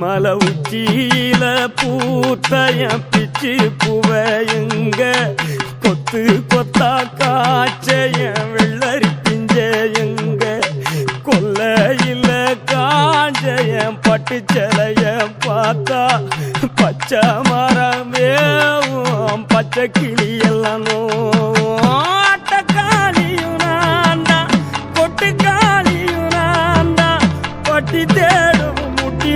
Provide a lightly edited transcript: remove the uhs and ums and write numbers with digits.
மலை உச்சியில பூத்தைய பிச்சு புவையுங்க கொத்து கொத்தா காய்ச்சைய வெள்ளரி பிஞ்சையுங்க கொல்லையில காஞ்சைய பட்டு சிலைய பார்த்தா பச்சை மரமேவும் பச்சை கிளி எல்லாம் ஆட்டக்காளியும் நான்தான் கொட்டுக்காளியும் நான்தான் பட்டி தேடும் முட்டி